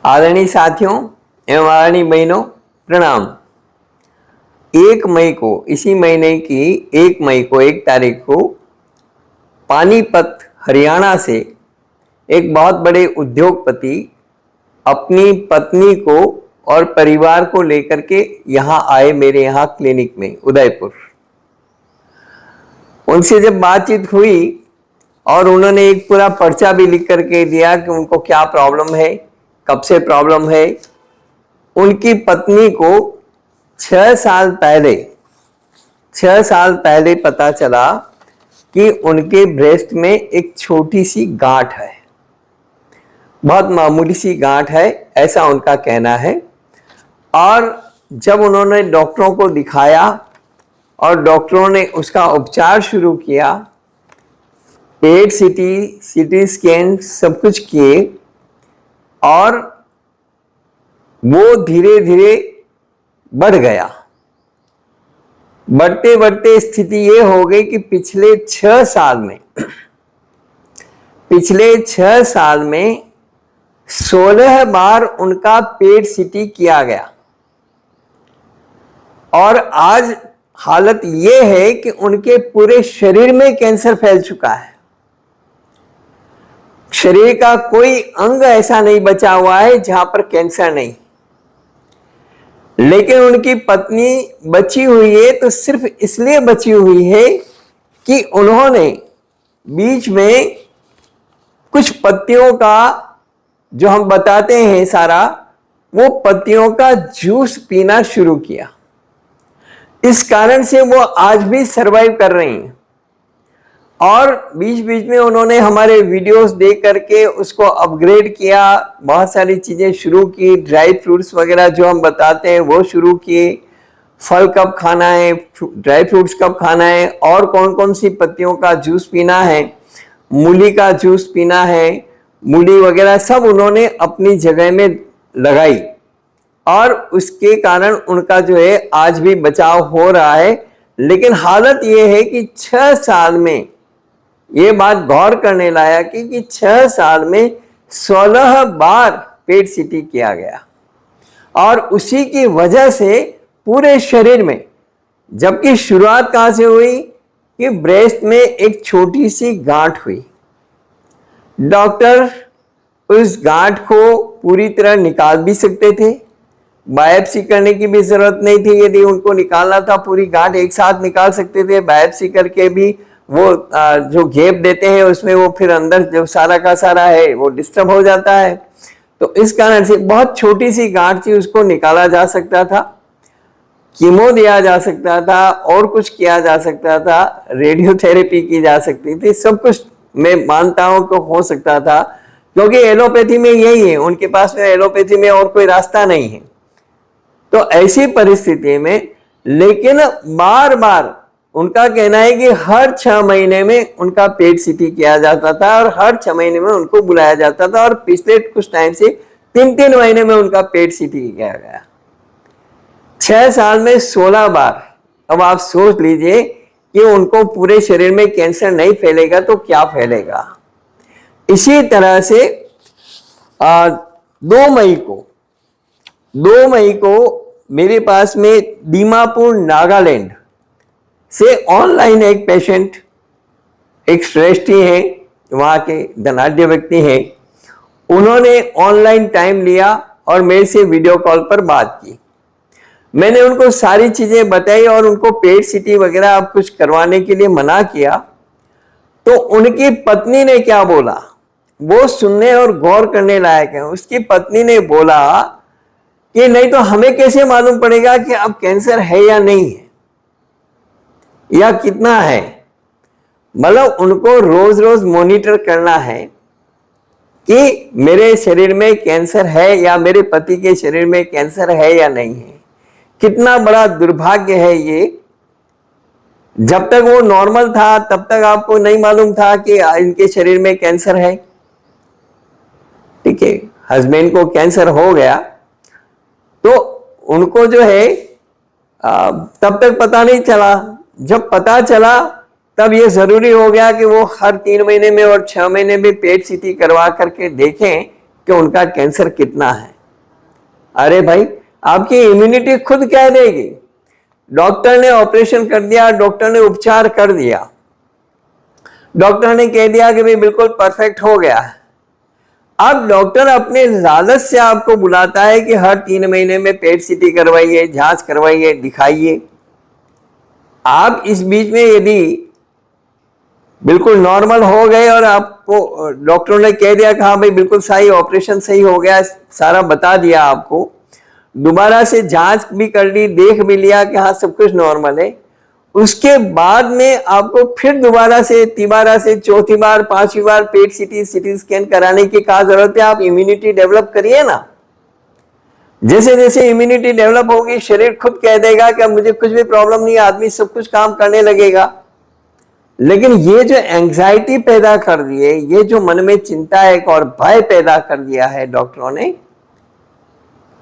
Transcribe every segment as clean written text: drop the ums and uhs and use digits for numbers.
आदरणीय साथियों एवं आदरणीय बहनों, प्रणाम। 1 मई को, इसी महीने की 1 मई को, 1 तारीख को पानीपत हरियाणा से एक बहुत बड़े उद्योगपति अपनी पत्नी को और परिवार को लेकर के यहाँ आए, मेरे यहाँ क्लिनिक में उदयपुर। उनसे जब बातचीत हुई और उन्होंने एक पूरा पर्चा भी लिख करके दिया कि उनको क्या प्रॉब्लम है, कब से प्रॉब्लम है। उनकी पत्नी को 6 साल पहले पता चला कि उनके ब्रेस्ट में एक छोटी सी गांठ है, बहुत मामूली सी गांठ है, ऐसा उनका कहना है। और जब उन्होंने डॉक्टरों को दिखाया और डॉक्टरों ने उसका उपचार शुरू किया, पेट सीटी स्कैन सब कुछ किए, और वो धीरे धीरे बढ़ गया। बढ़ते बढ़ते स्थिति ये हो गई कि पिछले 6 साल में 16 बार उनका पेट सीटी किया गया। और आज हालत ये है कि उनके पूरे शरीर में कैंसर फैल चुका है। शरीर का कोई अंग ऐसा नहीं बचा हुआ है जहां पर कैंसर नहीं। लेकिन उनकी पत्नी बची हुई है तो सिर्फ इसलिए बची हुई है कि उन्होंने बीच में कुछ पत्तियों का, जो हम बताते हैं सारा, वो पत्तियों का जूस पीना शुरू किया। इस कारण से वो आज भी सरवाइव कर रही हैं। और बीच बीच में उन्होंने हमारे वीडियोस देख करके उसको अपग्रेड किया, बहुत सारी चीज़ें शुरू की, ड्राई फ्रूट्स वगैरह जो हम बताते हैं वो शुरू किए। फल कब खाना है, ड्राई फ्रूट्स कब खाना है, और कौन कौन सी पत्तियों का जूस पीना है, मूली का जूस पीना है, मूली वगैरह सब उन्होंने अपनी जगह में लगाई। और उसके कारण उनका जो है आज भी बचाव हो रहा है। लेकिन हालत ये है कि 6 साल में, ये बात गौर करने लायक है कि 6 साल में 16 बार पेट सीटी किया गया। और उसी की वजह से पूरे शरीर में, जबकि शुरुआत कहां से हुई कि ब्रेस्ट में एक छोटी सी गांठ हुई। डॉक्टर उस गांठ को पूरी तरह निकाल भी सकते थे, बायोप्सी करने की भी जरूरत नहीं थी। यदि उनको निकालना था पूरी गांठ एक साथ निकाल सकते थे, बायोप्सी करके भी वो जो गैप देते हैं उसमें वो फिर अंदर जो सारा का सारा है वो डिस्टर्ब हो जाता है। तो इस कारण से बहुत छोटी सी गांठ थी, उसको निकाला जा सकता था, कीमो दिया जा सकता था, और कुछ किया जा सकता था, रेडियोथेरेपी की जा सकती थी, सब कुछ मैं मानता हूं कि हो सकता था, क्योंकि एलोपैथी में यही है, उनके पास में एलोपैथी में और कोई रास्ता नहीं है। तो ऐसी परिस्थिति में, लेकिन बार बार उनका कहना है कि हर 6 महीने में उनका पेट सीटी किया जाता था और हर 6 महीने में उनको बुलाया जाता था। और पिछले कुछ टाइम से 3-3 महीने में उनका पेट सीटी किया गया। 6 साल में 16 बार। अब आप सोच लीजिए कि उनको पूरे शरीर में कैंसर नहीं फैलेगा तो क्या फैलेगा। इसी तरह से 2 मई को मेरे पास में दीमापुर नागालैंड से ऑनलाइन एक पेशेंट, एक श्रेष्ठी है, वहाँ के धनाढ्य व्यक्ति हैं, उन्होंने ऑनलाइन टाइम लिया और मेरे से वीडियो कॉल पर बात की। मैंने उनको सारी चीज़ें बताई और उनको पेट सीटी वगैरह अब कुछ करवाने के लिए मना किया। तो उनकी पत्नी ने क्या बोला, वो सुनने और गौर करने लायक है। उसकी पत्नी ने बोला कि नहीं तो हमें कैसे मालूम पड़ेगा कि अब कैंसर है या नहीं है, या कितना है। मतलब उनको रोज रोज मॉनिटर करना है कि मेरे शरीर में कैंसर है या मेरे पति के शरीर में कैंसर है या नहीं है। कितना बड़ा दुर्भाग्य है ये। जब तक वो नॉर्मल था तब तक आपको नहीं मालूम था कि इनके शरीर में कैंसर है। ठीक है, हस्बैंड को कैंसर हो गया तो उनको जो है तब तक पता नहीं चला। जब पता चला तब ये जरूरी हो गया कि वो हर 3 महीने में और 6 महीने में पेट सीटी करवा करके देखें कि उनका कैंसर कितना है। अरे भाई, आपकी इम्यूनिटी खुद कह देगी। डॉक्टर ने ऑपरेशन कर दिया, डॉक्टर ने उपचार कर दिया, डॉक्टर ने कह दिया कि भाई बिल्कुल परफेक्ट हो गया। अब डॉक्टर अपने लालच से आपको बुलाता है कि हर 3 महीने में पेट सीटी करवाइए, जांच करवाइए, दिखाइए। आप इस बीच में यदि बिल्कुल नॉर्मल हो गए और आपको डॉक्टरों ने कह दिया कि हाँ भाई बिल्कुल सही, ऑपरेशन सही हो गया, सारा बता दिया आपको, दोबारा से जांच भी कर ली, देख भी लिया कि हाँ सब कुछ नॉर्मल है, उसके बाद में आपको फिर दोबारा से, तिबारा से, चौथी बार, 5वीं बार पेट सीटी स्कैन कराने की क्या जरूरत है? आप इम्यूनिटी डेवलप करिए ना। जैसे जैसे इम्यूनिटी डेवलप होगी, शरीर खुद कह देगा कि अब मुझे कुछ भी प्रॉब्लम नहीं है, आदमी सब कुछ काम करने लगेगा। लेकिन ये जो एंजाइटी पैदा कर दी है, ये जो मन में चिंता एक और भय पैदा कर दिया है डॉक्टरों ने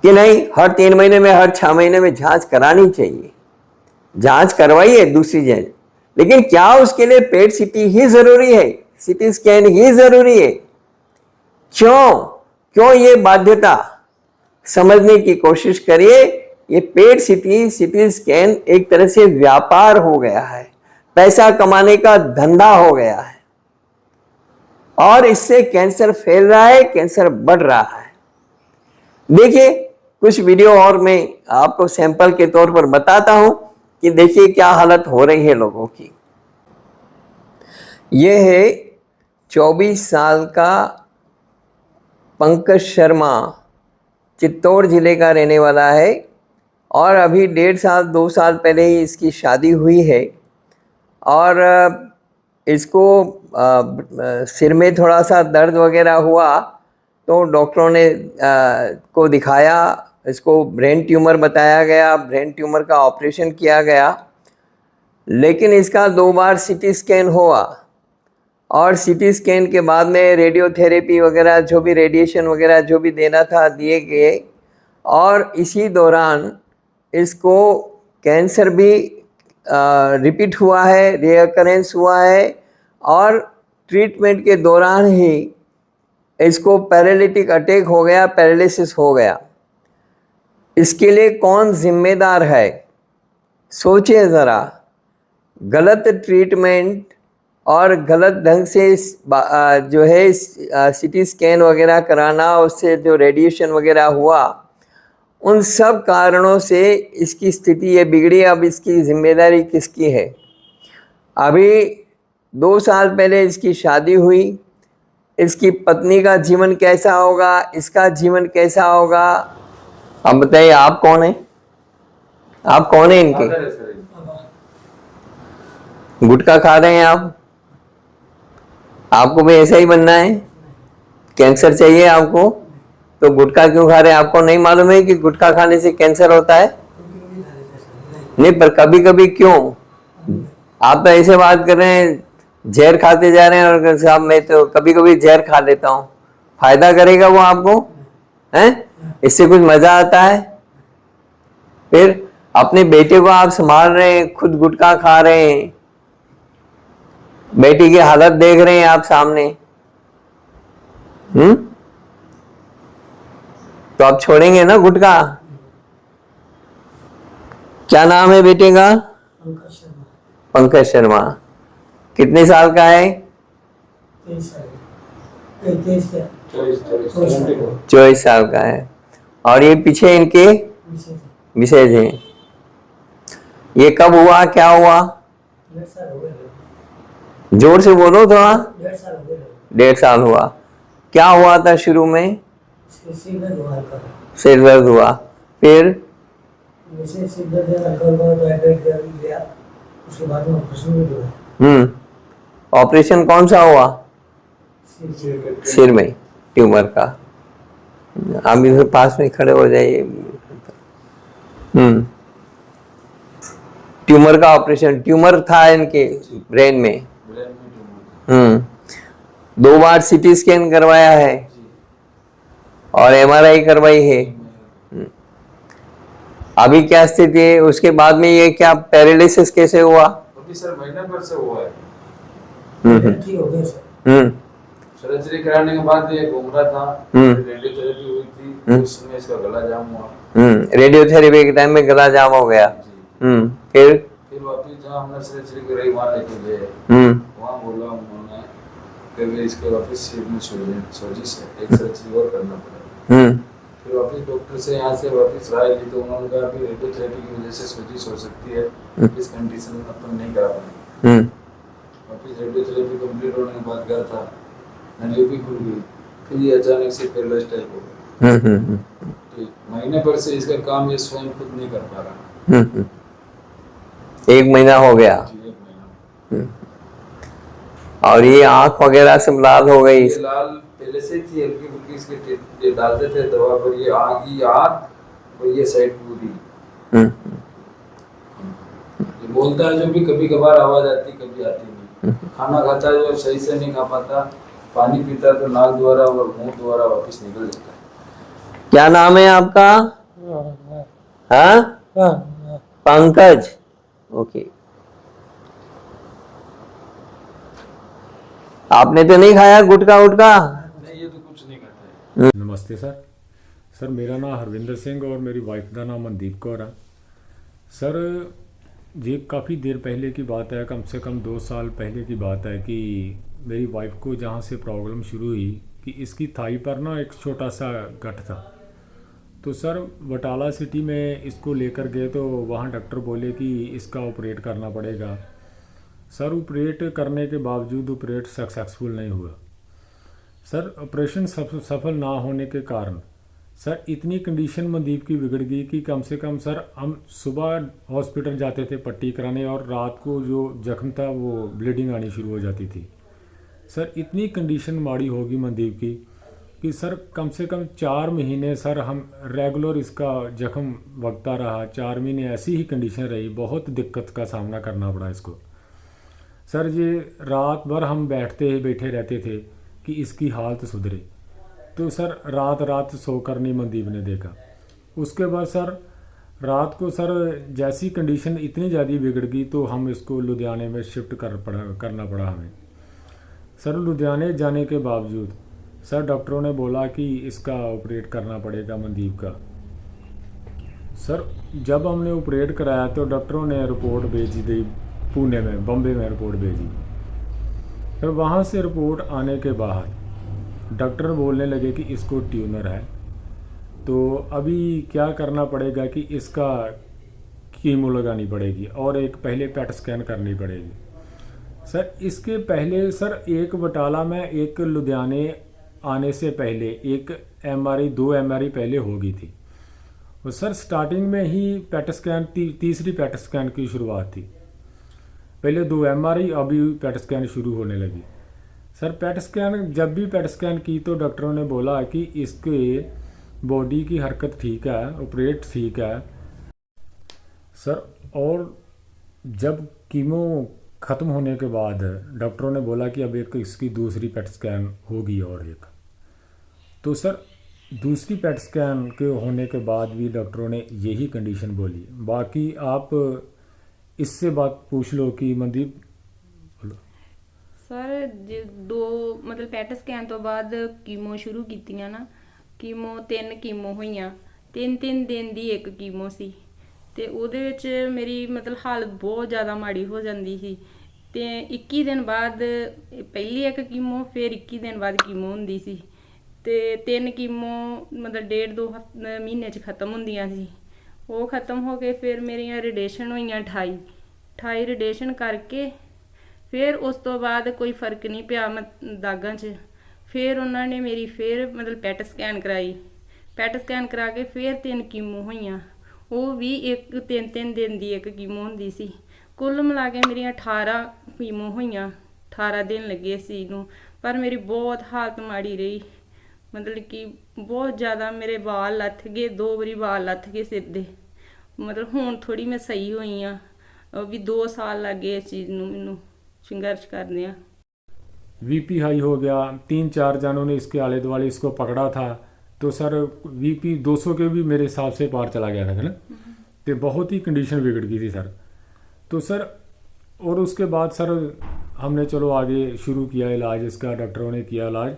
कि नहीं, हर 3 महीने में, हर 6 महीने में जांच करानी चाहिए। जांच करवाइए दूसरी जगह, लेकिन क्या उसके लिए पेट सीटी ही जरूरी है? सीटी स्कैन ही जरूरी है? क्यों ये बाध्यता? समझने की कोशिश करिए। ये पेट सीटी स्कैन एक तरह से व्यापार हो गया है, पैसा कमाने का धंधा हो गया है, और इससे कैंसर फैल रहा है, कैंसर बढ़ रहा है। देखिए कुछ वीडियो और मैं आपको सैंपल के तौर पर बताता हूं कि देखिए क्या हालत हो रही है लोगों की। ये है 24 साल का पंकज शर्मा, चित्तौड़ जिले का रहने वाला है, और अभी 1.5 साल 2 साल पहले ही इसकी शादी हुई है। और इसको सिर में थोड़ा सा दर्द वगैरह हुआ तो डॉक्टरों ने को दिखाया, इसको ब्रेन ट्यूमर बताया गया, ब्रेन ट्यूमर का ऑपरेशन किया गया। लेकिन इसका 2 बार सीटी स्कैन हुआ, और सीटी स्कैन के बाद में रेडियोथेरेपी वगैरह, जो भी रेडिएशन वगैरह जो भी देना था दिए गए, और इसी दौरान इसको कैंसर भी रिपीट हुआ है, रिकरेंस हुआ है, और ट्रीटमेंट के दौरान ही इसको पैरालिटिक अटैक हो गया, पैरालिसिस हो गया। इसके लिए कौन जिम्मेदार है? सोचिए ज़रा। गलत ट्रीटमेंट और गलत ढंग से जो है सीटी स्कैन वगैरह कराना, उससे जो रेडिएशन वगैरह हुआ, उन सब कारणों से इसकी स्थिति ये बिगड़ी। अब इसकी जिम्मेदारी किसकी है? अभी 2 साल पहले इसकी शादी हुई, इसकी पत्नी का जीवन कैसा होगा, इसका जीवन कैसा होगा? अब बताइए, आप कौन है? आप कौन है इनके? गुटखा खा रहे हैं आप? आपको भी ऐसा ही बनना है? कैंसर चाहिए आपको? तो गुटखा क्यों खा रहे हैं? आपको नहीं मालूम है कि गुटखा खाने से कैंसर होता है? नहीं, पर कभी कभी क्यों? आप तो ऐसे बात कर रहे हैं, जहर खाते जा रहे हैं, और साहब मैं तो कभी कभी जहर खा लेता हूँ। फायदा करेगा वो आपको? हैं? इससे कुछ मजा आता है? फिर अपने बेटे को आप संभाल रहे हैं, खुद गुटखा खा रहे हैं, बेटी की हालत देख रहे हैं आप सामने। तो आप छोड़ेंगे ना गुटखा? क्या नाम है बेटे का? पंकज शर्मा। कितने साल का है? 24 साल का है। और ये पीछे इनके विशेष हैं। ये कब हुआ, क्या हुआ? जोर से बोलो थोड़ा। 1.5 साल हुआ। क्या हुआ था शुरू में? सिर दर्द हुआ। फिर ऑपरेशन कौन सा हुआ? सिर में ट्यूमर का। आप इधर पास में खड़े हो जाइए। ट्यूमर का ऑपरेशन, ट्यूमर था इनके ब्रेन में। 2 बार सीटी स्कैन करवाया है और एमआरआई करवाई है। अभी क्या स्थिति है? उसके बाद में ये क्या पैरालिसिस कैसे हुआ? अभी सर महीना भर से हुआ है। सर्जरी कराने के बाद ये घूम रहा था, रेडियोथेरेपी हुई थी, उस समय इसका गला जाम हुआ। रेडियोथेरेपी के टाइम में गला जाम हो गया। फिर वापिस जहाँ हमने सर्जरी कराई वहाँ लेके गए, वहाँ बोला उन्होंने कि इसके वापस सीट में सोजिश है, एक सर्जरी और करना पड़ेगा। फिर वापस डॉक्टर से यहाँ से वापस राय ली तो उन्होंने कहा कि रेडियोथेरेपी की वजह से सोजिश हो सकती है, इस कंडीशन में अपन नहीं करा पाएंगे। वापस रेडियोथेरेपी कंप्लीट होने के बाद घर था, नली भी खुल गई, फिर ये अचानक से पैरालाइज टाइप हो गया। महीने भर से इसका काम ये स्वयं खुद नहीं कर पा रहा। 1 महीना हो गया। 1 महीना। और ये आंख वगैरह सब लाल हो गई। ये लाल पहले से थी, हल्की फुल्की इसके ये डालते थे दवा पर, ये आँख और ये साइड पूरी। ये बोलता है जो भी, कभी कभार आवाज आती, कभी आती नहीं। खाना खाता है जो सही से नहीं खा पाता, पानी पीता तो नाक द्वारा और मुंह द्वारा वापस निकल जाता है। क्या नाम है आपका? हाँ, पंकज। ओके। आपने तो नहीं खाया गुटखा उटका? नहीं, ये तो कुछ नहीं खाता है। नमस्ते सर मेरा नाम हरविंदर सिंह और मेरी वाइफ का नाम मनदीप कौर है। सर ये काफ़ी देर पहले की बात है, कम से कम 2 साल पहले की बात है कि मेरी वाइफ को जहाँ से प्रॉब्लम शुरू हुई कि इसकी थाई पर ना एक छोटा सा गठ था। तो सर बटाला सिटी में इसको लेकर गए तो वहाँ डॉक्टर बोले कि इसका ऑपरेट करना पड़ेगा। सर ऑपरेट करने के बावजूद ऑपरेट सक्सेसफुल नहीं हुआ। सर ऑपरेशन सफल ना होने के कारण सर इतनी कंडीशन मनदीप की बिगड़ गई कि कम से कम सर हम सुबह हॉस्पिटल जाते थे पट्टी कराने और रात को जो जख्म था वो ब्लीडिंग आनी शुरू हो जाती थी। सर इतनी कंडीशन माड़ी होगी मनदीप की कि सर कम से कम 4 महीने सर हम रेगुलर इसका जख्म वगता रहा। 4 महीने ऐसी ही कंडीशन रही, बहुत दिक्कत का सामना करना पड़ा इसको। सर ये रात भर हम बैठे रहते थे कि इसकी हालत सुधरे। तो सर रात सोकर नहीं मनदीप ने देखा। उसके बाद सर रात को सर जैसी कंडीशन इतनी ज़्यादा बिगड़ गई तो हम इसको लुधियाने में शिफ्ट करना पड़ा हमें। सर लुधियाने जाने के बावजूद सर डॉक्टरों ने बोला कि इसका ऑपरेट करना पड़ेगा मनदीप का। सर जब हमने ऑपरेट कराया तो डॉक्टरों ने रिपोर्ट भेज दी पुणे में, बम्बे में रिपोर्ट भेजी। फिर वहाँ से रिपोर्ट आने के बाद डॉक्टर बोलने लगे कि इसको ट्यूमर है, तो अभी क्या करना पड़ेगा कि इसका कीमो लगानी पड़ेगी और एक पहले पेट स्कैन करनी पड़ेगी। सर इसके पहले सर एक बटाला में एक लुधियाने आने से पहले एक MRI 2 MRI पहले हो गई थी। और सर स्टार्टिंग में ही पेट स्कैन तीसरी पेट स्कैन की शुरुआत थी। पहले 2 MRI, अभी पेट स्कैन शुरू होने लगी। सर पेट स्कैन जब भी पेट स्कैन की तो डॉक्टरों ने बोला कि इसके बॉडी की हरकत ठीक है, ऑपरेट ठीक है। सर और जब कीमो ख़त्म होने के बाद डॉक्टरों ने बोला कि अब एक इसकी दूसरी पेट स्कैन होगी और एक। तो सर दूसरी पेट स्कैन के होने के बाद भी डॉक्टरों ने यही कंडीशन बोली। बाकी आप इससे बात पूछ लो कि मनदीप बोलो। सर दो मतलब ਪੈਟ ਸਕੈਨ ਤੋਂ ਬਾਅਦ ਕੀਮੋ ਸ਼ੁਰੂ ਕੀਤੀਆਂ ਨਾ, ਕੀਮੋ 3 ਕੀਮੋ ਹੋਈਆਂ, 3 ਦਿਨ ਦੀ ਇੱਕ ਕੀਮੋ ਸੀ ਤੇ ਉਹਦੇ ਵਿੱਚ ਮੇਰੀ ਮਤਲਬ ਹਾਲਤ ਬਹੁਤ ਜ਼ਿਆਦਾ ਮਾੜੀ ਹੋ ਜਾਂਦੀ ਸੀ। ਤੇ 21 ਦਿਨ ਬਾਅਦ ਪਹਿਲੀ ਇੱਕ ਕੀਮੋ, ਫਿਰ 21 ਦਿਨ ਬਾਅਦ ਕੀਮੋ ਹੁੰਦੀ ਸੀ ਤੇ 3 ਕੀਮੋ ਮਤਲਬ 1.5-2 ਮਹੀਨੇ 'ਚ ਖਤਮ ਹੁੰਦੀਆਂ ਸੀ। ਉਹ ਖਤਮ ਹੋ ਕੇ ਫਿਰ ਮੇਰੀਆਂ ਰੇਡੀਏਸ਼ਨ ਹੋਈਆਂ 28 ਰੇਡੀਏਸ਼ਨ ਕਰਕੇ ਫਿਰ ਉਸ ਤੋਂ ਬਾਅਦ ਕੋਈ ਫਰਕ ਨਹੀਂ ਪਿਆ ਦਾਗਾਂ 'ਚ। ਫਿਰ ਉਹਨਾਂ ਨੇ ਮੇਰੀ ਫਿਰ ਮਤਲਬ ਪੈਟ ਸਕੈਨ ਕਰਾਈ, ਪੈਟ ਸਕੈਨ ਕਰਾ ਕੇ ਫਿਰ 3 ਕੀਮੋ ਹੋਈਆਂ, ਉਹ ਵੀ 3 ਦਿਨ ਦੀ ਇੱਕ ਕੀਮੋ ਹੁੰਦੀ ਸੀ। ਕੁੱਲ ਮਿਲਾ ਕੇ ਮੇਰੀਆਂ 18 ਕੀਮੋ ਹੋਈਆਂ, 18 ਦਿਨ ਲੱਗੇ ਸੀ ਨੂੰ। ਪਰ ਮੇਰੀ ਬਹੁਤ ਹਾਲਤ ਮਾੜੀ ਰਹੀ, ਮਤਲਬ ਕਿ ਬਹੁਤ ਜ਼ਿਆਦਾ ਮੇਰੇ ਵਾਲ ਲੱਥ ਗਏ, 2 ਵਾਰੀ ਵਾਲ ਲੱਥ ਗਏ ਸਿਰ ਦੇ। ਮਤਲਬ ਹੁਣ ਥੋੜੀ मैं सही हुई हाँ, अभी 2 साल लग गए इस चीज़ ਨੂੰ ਮੈਨੂੰ संघर्ष करने। VP हाई हो गया, 3-4 जनों ने इसके आले दुआले इसको पकड़ा था तो सर VP 200 के भी मेरे हिसाब से पार चला गया था ना। तो बहुत ही कंडीशन बिगड़ गई थी सर। तो सर और उसके बाद सर हमने चलो आगे शुरू किया इलाज इसका, डॉक्टरों ने किया इलाज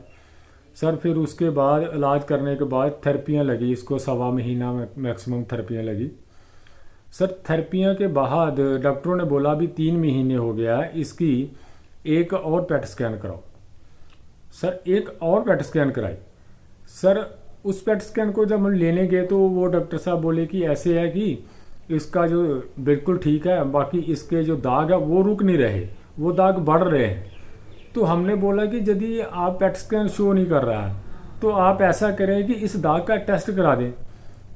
सर। फिर उसके बाद इलाज करने के बाद थेरेपियाँ लगी, इसको 1.25 महीना मैक्सिमम थेरेपियाँ लगी सर। थेरेपियाँ के बाद डॉक्टरों ने बोला अभी 3 महीने हो गया है, इसकी एक और पेट स्कैन कराओ सर। एक और पेट स्कैन कराई सर। उस पेट स्कैन को जब हम लेने गए तो वो डॉक्टर साहब बोले कि ऐसे है कि इसका जो बिल्कुल ठीक है, बाकी इसके जो दाग है वो रुक नहीं रहे, वो दाग बढ़ रहे हैं। तो हमने बोला कि यदि आप पेट स्कैन शो नहीं कर रहा है तो आप ऐसा करें कि इस दाग का टेस्ट करा दें।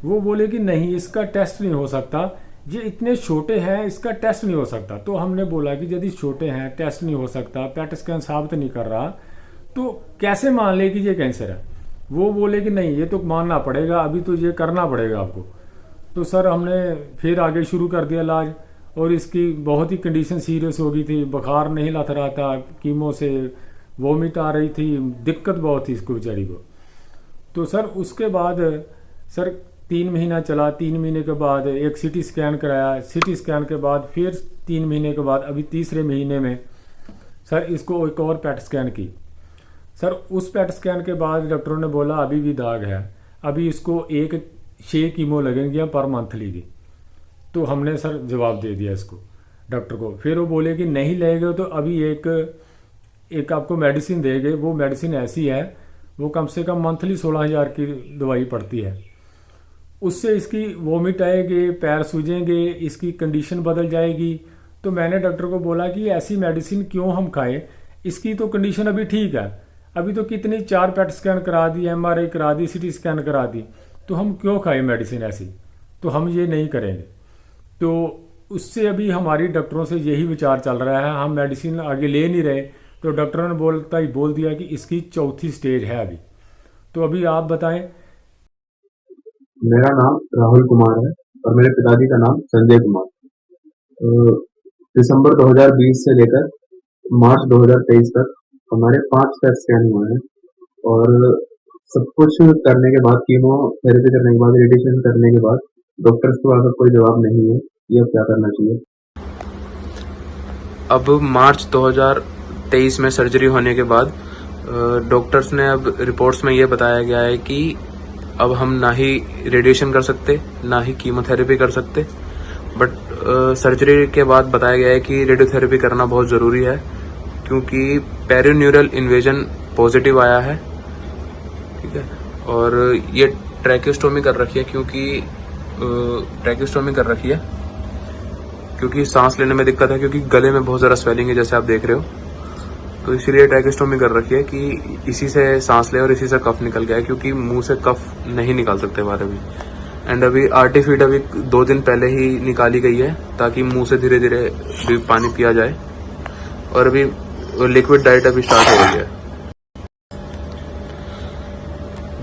वो बोले कि नहीं, इसका टेस्ट नहीं हो सकता, ये इतने छोटे हैं, इसका टेस्ट नहीं हो सकता। तो हमने बोला कि यदि छोटे हैं, टेस्ट नहीं हो सकता, पेट स्कैन साबित नहीं कर रहा, तो कैसे मान ले कि ये कैंसर है। वो बोले कि नहीं, ये तो मानना पड़ेगा, अभी तो ये करना पड़ेगा आपको। तो सर हमने फिर आगे शुरू कर दिया इलाज, और इसकी बहुत ही कंडीशन सीरियस हो गई थी, बुखार नहीं लथ रहा था, कीमो से वोमिट आ रही थी, दिक्कत बहुत थी इसको बेचारी को। तो सर उसके बाद सर 3 महीना चला। 3 महीने के बाद एक सीटी स्कैन कराया, सीटी स्कैन के बाद फिर 3 महीने के बाद अभी तीसरे महीने में सर इसको एक और पेट स्कैन की सर। उस पेट स्कैन के बाद डॉक्टरों ने बोला अभी भी दाग है, अभी इसको 6 कीमो लगेंगी पर मंथली की। तो हमने सर जवाब दे दिया इसको डॉक्टर को। फिर वो बोले कि नहीं लगेगा तो अभी एक आपको मेडिसिन देंगे, वो मेडिसिन ऐसी है वो कम से कम मंथली 16,000 की दवाई पड़ती है। उससे इसकी वोमिट आएगी, पैर सूजेंगे, इसकी कंडीशन बदल जाएगी। तो मैंने डॉक्टर को बोला कि ऐसी मेडिसिन क्यों हम खाएं, इसकी तो कंडीशन अभी ठीक है, अभी तो कितनी 4 पेट स्कैन करा दी, MRI करा दी, CT स्कैन करा दी, तो हम क्यों खाएं मेडिसिन ऐसी, तो हम ये नहीं करेंगे। तो उससे अभी हमारी डॉक्टरों से यही विचार चल रहा है, हम मेडिसिन आगे ले नहीं रहे। तो डॉक्टरों ने बोल दिया कि इसकी 4थी स्टेज है अभी। तो अभी आप बताएं। मेरा नाम राहुल कुमार है और मेरे पिताजी का नाम संजय कुमार। दिसंबर 2020 से लेकर मार्च 2023 तक हमारे 5 पेट स्कैन हुए हैं, और सब कुछ करने के बाद, कीमोथेरेपी करने के बाद, रेडिएशन करने के बाद डॉक्टर्स के पास अब कोई जवाब नहीं है कि अब क्या करना चाहिए। अब मार्च 2023 में सर्जरी होने के बाद डॉक्टर्स ने अब रिपोर्ट्स में ये बताया गया है कि अब हम ना ही रेडिएशन कर सकते, ना ही कीमोथेरेपी कर सकते। बट सर्जरी के बाद बताया गया है कि रेडियोथेरेपी करना बहुत ज़रूरी है, क्योंकि पेरिन्यूरल इन्वेजन पॉजिटिव आया है, ठीक है। और ये ट्रैकियोस्टोमी कर रखी है, क्योंकि सांस लेने में दिक्कत है, क्योंकि गले में बहुत ज़्यादा स्वेलिंग है जैसे आप देख रहे हो। तो इसीलिए ट्रैकियोस्टोमी कर रखी है कि इसी से सांस ले और इसी से कफ निकल गया है, क्योंकि मुंह से कफ नहीं निकाल सकते बाहर अभी। एंड अभी आरटी फीड अभी 2 दिन पहले ही निकाली गई है, ताकि मुंह से धीरे धीरे भी पानी पिया जाए। और अभी लिक्विड डाइट अभी स्टार्ट हो रही है।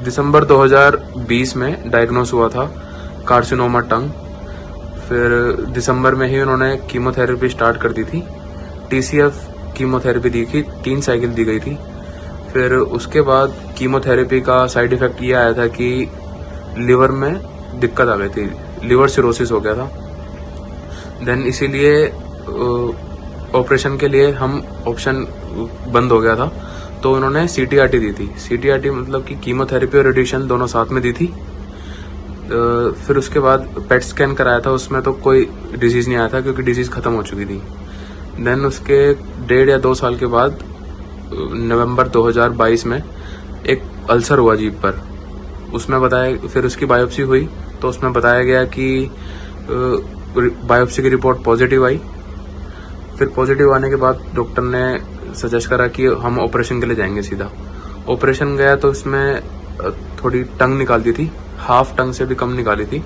दिसंबर 2020 में डायग्नोस हुआ था कार्सिनोमा टंग। फिर दिसंबर में ही उन्होंने कीमोथेरेपी स्टार्ट कर दी थी। TCF कीमोथेरेपी दी थी, 3 साइकिल दी गई थी। फिर उसके बाद कीमोथेरेपी का साइड इफेक्ट ये आया था कि लिवर में दिक्कत आ गई थी, लिवर सिरोसिस हो गया था। देन इसीलिए ऑपरेशन के लिए हम ऑप्शन बंद हो गया था, तो उन्होंने CTRT दी थी। CTRT मतलब कि कीमोथेरेपी और रेडिएशन दोनों साथ में दी थी। फिर उसके बाद पेट स्कैन कराया था, उसमें तो कोई डिजीज़ नहीं आया था, क्योंकि डिजीज़ ख़त्म हो चुकी थी। देन उसके 1.5 या 2 साल के बाद नवंबर 2022 में एक अल्सर हुआ जीभ पर। उसमें बताया, फिर उसकी बायोप्सी हुई तो उसमें बताया गया कि बायोप्सी की रिपोर्ट पॉजिटिव आई। फिर पॉजिटिव आने के बाद डॉक्टर ने सजेस्ट करा कि हम ऑपरेशन के लिए जाएंगे सीधा। ऑपरेशन गया तो उसमें थोड़ी टंग निकाल दी थी, हाफ टंग से भी कम निकाली थी,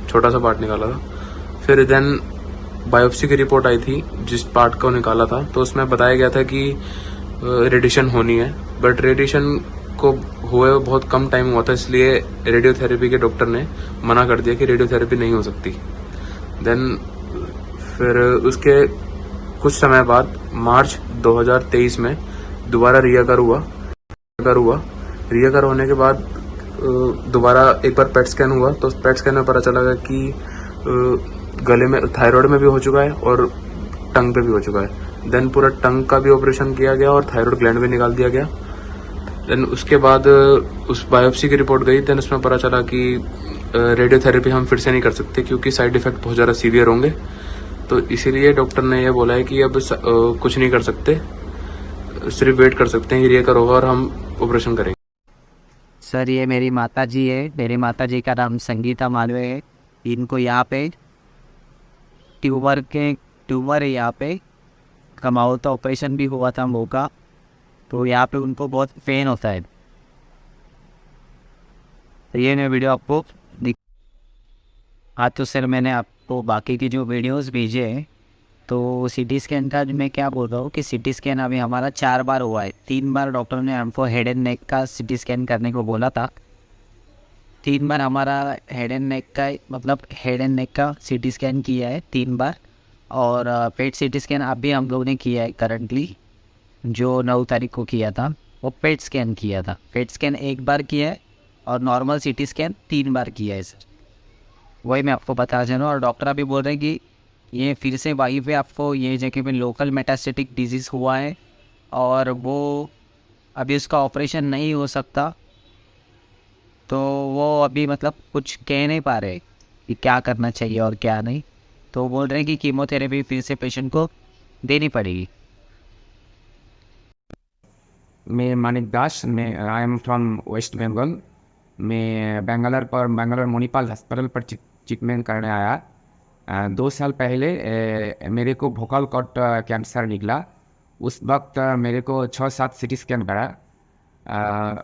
छोटा सा पार्ट निकाला था। फिर देन बायोप्सी की रिपोर्ट आई थी, जिस पार्ट को निकाला था तो उसमें बताया गया था कि रेडिएशन होनी है। बट रेडिएशन को हुए बहुत कम टाइम हुआ था, इसलिए रेडियोथेरेपी के डॉक्टर ने मना कर दिया कि रेडियोथेरेपी नहीं हो सकती। देन फिर उसके कुछ समय बाद मार्च 2023 में दोबारा रियाकर हुआ। रियाकर होने के बाद दोबारा एक बार पेट स्कैन हुआ, तो पेट स्कैन में पता चला कि गले में थायराइड में भी हो चुका है और टंग पे भी हो चुका है। देन पूरा टंग का भी ऑपरेशन किया गया और थायराइड ग्लैंड भी निकाल दिया गया। देन उसके बाद उस बायोप्सी की रिपोर्ट गई। देन उसमें पता चला कि रेडियोथेरेपी हम फिर से नहीं कर सकते क्योंकि साइड इफेक्ट बहुत ज़्यादा सीवियर होंगे। तो इसीलिए डॉक्टर ने ये बोला है कि अब कुछ नहीं कर सकते, सिर्फ वेट कर सकते हैं, ये रिकवर होगा और हम ऑपरेशन करेंगे। सर ये मेरी माता जी है, मेरी माता जी का नाम संगीता मालवे है। इनको यहाँ पे ट्यूमर है, यहाँ पे कमाओ तो ऑपरेशन भी हुआ था मुँह का, तो यहाँ पे उनको बहुत पेन होता है। तो ये मैं वीडियो आपको हाँ तो सर मैंने आपको बाकी की जो वीडियोस भेजे हैं, तो सीटी स्कैन का मैं क्या बोल रहा हूँ कि सीटी स्कैन अभी हमारा 4 बार हुआ है। 3 बार डॉक्टर ने हमको हेड एंड नेक का सीटी स्कैन करने को बोला था। 3 बार हमारा हेड एंड नेक का सीटी स्कैन किया है 3 बार। और पेट सीटी स्कैन अभी हम लोग ने किया है करंटली, जो 9 तारीख को किया था वो पेट स्कैन किया था। पेट स्कैन 1 बार किया है और नॉर्मल सीटी स्कैन 3 बार किया है सर। वही मैं आपको बता रहा हूँ। और डॉक्टर अभी बोल रहे हैं कि ये फिर से वहीं पे आपको ये जगह पे लोकल मेटास्टेटिक डिजीज़ हुआ है और वो अभी उसका ऑपरेशन नहीं हो सकता। तो वो अभी मतलब कुछ कह नहीं पा रहे कि क्या करना चाहिए और क्या नहीं। तो बोल रहे हैं कि कीमोथेरेपी फिर से पेशेंट को देनी पड़ेगी। मैं मानिक दास, मैं I am from West Bengal. मैं बेंगलोर मणिपाल हॉस्पिटल पर ट्रीटमेंट करने आया। 2 साल पहले मेरे को वोकल कॉर्ड कैंसर निकला। उस वक्त मेरे को 6-7 सीटी स्कैन करा।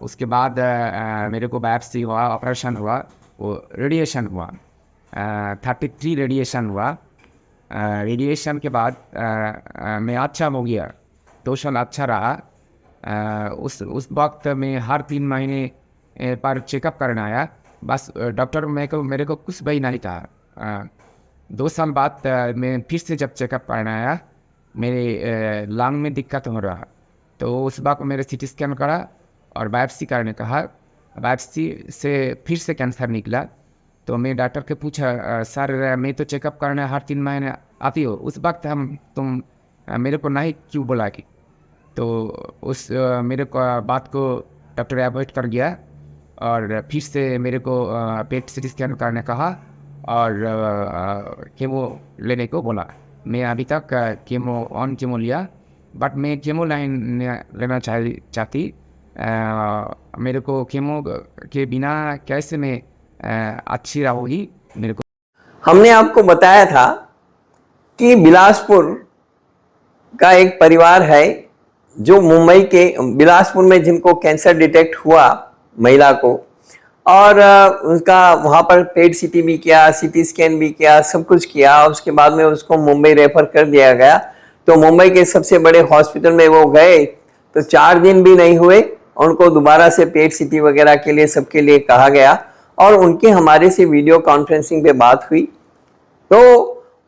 उसके बाद मेरे को बायोप्सी हुआ, ऑपरेशन हुआ, वो रेडिएशन हुआ, 33 रेडिएशन हुआ। रेडिएशन के बाद मैं अच्छा हो गया, 2 साल अच्छा रहा। उस वक्त मैं हर 3 महीने पर चेकअप करने आया। बस डॉक्टर मेरे को कुछ भी नहीं था। 2 साल बाद मैं फिर से जब चेकअप करने आया, मेरे लंग में दिक्कत हो रहा। तो उस वक्त मेरे सीटी स्कैन करा और बायोप्सी करने कहा। बायोप्सी से फिर से कैंसर निकला। तो मैं डॉक्टर के पूछा, सर मैं तो चेकअप करने हर 3 महीने आती हो, उस वक्त तुम मेरे को नहीं क्यों बोला कि? तो उस मेरे को बात को डॉक्टर अवॉइड कर गया और फिर से मेरे को पेट सीटी स्कैन करने कहा और कीमो लेने को बोला। मैं अभी तक कीमो लिया, बट मैं कीमो लाइन लेना चाहती। मेरे को कीमो के बिना कैसे मैं अच्छी रहूँगी मेरे को। हमने आपको बताया था कि बिलासपुर का एक परिवार है जो मुंबई के बिलासपुर में जिनको कैंसर डिटेक्ट हुआ महिला को, और उसका वहाँ पर पेट सीटी भी किया, सीटी स्कैन भी किया, सब कुछ किया। उसके बाद में उसको मुंबई रेफर कर दिया गया। तो मुंबई के सबसे बड़े हॉस्पिटल में वो गए तो 4 दिन भी नहीं हुए, उनको दोबारा से पेट सीटी वगैरह के लिए सबके लिए कहा गया और उनके हमारे से वीडियो कॉन्फ्रेंसिंग पे बात हुई। तो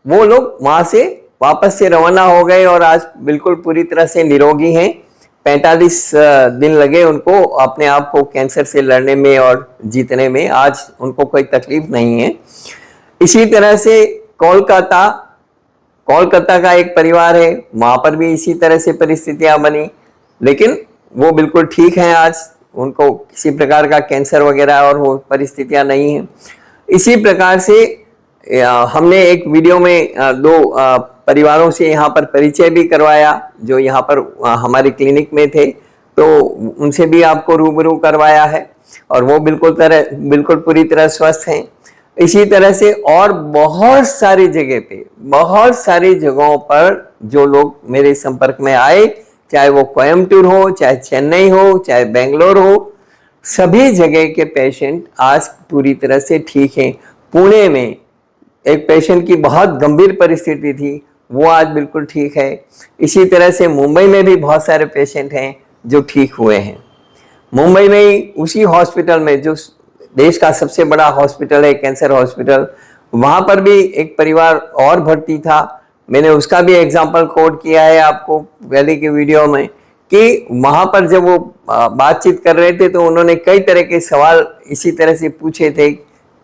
वो लोग वहाँ से वापस से रवाना हो गए और आज बिल्कुल पूरी तरह से निरोगी हैं। 45 दिन लगे उनको अपने आप को कैंसर से लड़ने में और जीतने में। आज उनको कोई तकलीफ नहीं है। इसी तरह से कोलकाता का एक परिवार है, वहाँ पर भी इसी तरह से परिस्थितियाँ बनी, लेकिन वो बिल्कुल ठीक हैं आज। उनको किसी प्रकार का कैंसर वगैरह और वो परिस्थितियाँ नहीं हैं। इसी प्रकार से हमने एक वीडियो में 2 परिवारों से यहाँ पर परिचय भी करवाया जो यहाँ पर हमारे क्लिनिक में थे, तो उनसे भी आपको रूबरू करवाया है और वो बिल्कुल पूरी तरह स्वस्थ हैं। इसी तरह से और बहुत सारी जगहों पर जो लोग मेरे संपर्क में आए, चाहे वो कोयम्बटूर हो, चाहे चेन्नई हो, चाहे बेंगलोर हो, सभी जगह के पेशेंट आज पूरी तरह से ठीक हैं। पुणे में एक पेशेंट की बहुत गंभीर परिस्थिति थी, वो आज बिल्कुल ठीक है। इसी तरह से मुंबई में भी बहुत सारे पेशेंट हैं जो ठीक हुए हैं। मुंबई में ही उसी हॉस्पिटल में जो देश का सबसे बड़ा हॉस्पिटल है, कैंसर हॉस्पिटल, वहाँ पर भी एक परिवार और भर्ती था। मैंने उसका भी एग्जाम्पल कोट किया है आपको पहले के वीडियो में कि वहाँ पर जब वो बातचीत कर रहे थे तो उन्होंने कई तरह के सवाल इसी तरह से पूछे थे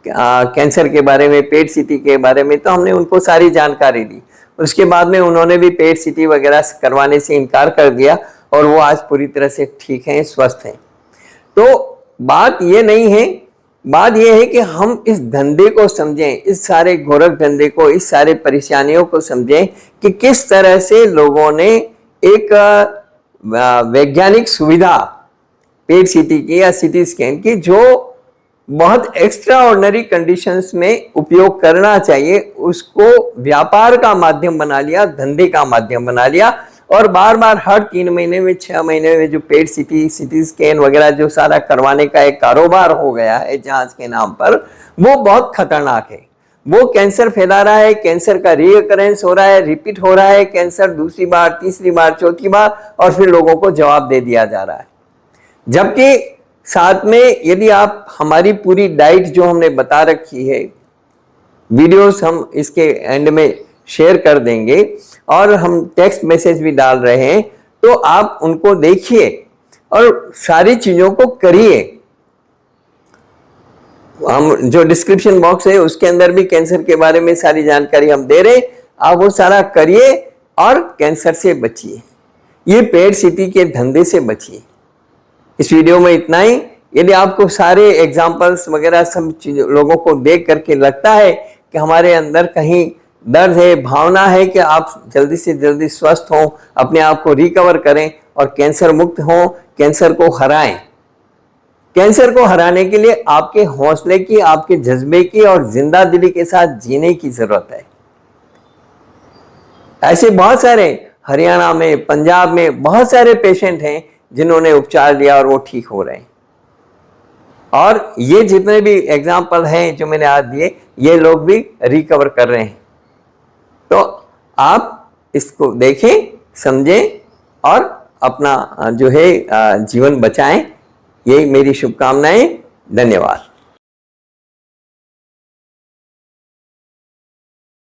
कैंसर के बारे में, पेट सीटी के बारे में, तो हमने उनको सारी जानकारी दी। उसके बाद में उन्होंने भी पेट सीटी वगैरह करवाने से इनकार कर दिया और वो आज पूरी तरह से ठीक हैं, स्वस्थ हैं। तो बात ये नहीं है, बात यह है कि हम इस धंधे को समझें, इस सारे गोरख धंधे को, इस सारे परेशानियों को समझें कि किस तरह से लोगों ने एक वैज्ञानिक सुविधा पेट सीटी की या सीटी स्कैन की, जो बहुत एक्स्ट्रा ऑर्डिनरी कंडीशंस में उपयोग करना चाहिए, उसको व्यापार का माध्यम बना लिया, धंधे का माध्यम बना लिया। और बार बार हर 3 महीने में, 6 महीने में जो पेट सीटी स्कैन वगैरह जो सारा करवाने का एक कारोबार हो गया है जांच के नाम पर, वो बहुत खतरनाक है। वो कैंसर फैला रहा है, कैंसर का रीअकरेंस हो रहा है, रिपीट हो रहा है कैंसर दूसरी बार, तीसरी बार, चौथी बार, और फिर लोगों को जवाब दे दिया जा रहा है। जबकि साथ में यदि आप हमारी पूरी डाइट जो हमने बता रखी है, वीडियोस हम इसके एंड में शेयर कर देंगे और हम टेक्स्ट मैसेज भी डाल रहे हैं, तो आप उनको देखिए और सारी चीजों को करिए। हम जो डिस्क्रिप्शन बॉक्स है उसके अंदर भी कैंसर के बारे में सारी जानकारी हम दे रहे हैं, आप वो सारा करिए और कैंसर से बचिए, ये पेट सीटी के धंधे से बचिए। इस वीडियो में इतना ही। यदि आपको सारे एग्जाम्पल्स वगैरह सब चीजों लोगों को देख करके लगता है कि हमारे अंदर कहीं दर्द है, भावना है कि आप जल्दी से जल्दी स्वस्थ हों, अपने आप को रिकवर करें और कैंसर मुक्त हों, कैंसर को हराएं। कैंसर को हराने के लिए आपके हौसले की, आपके जज्बे की और जिंदा दिली के साथ जीने की जरूरत है। ऐसे बहुत सारे हरियाणा में, पंजाब में बहुत सारे पेशेंट हैं जिन्होंने उपचार लिया और वो ठीक हो रहे हैं। और ये जितने भी एग्जाम्पल हैं जो मैंने आज दिए, ये लोग भी रिकवर कर रहे हैं। तो आप इसको देखें, समझें और अपना जो है जीवन बचाएं। यही मेरी शुभकामनाएं। धन्यवाद।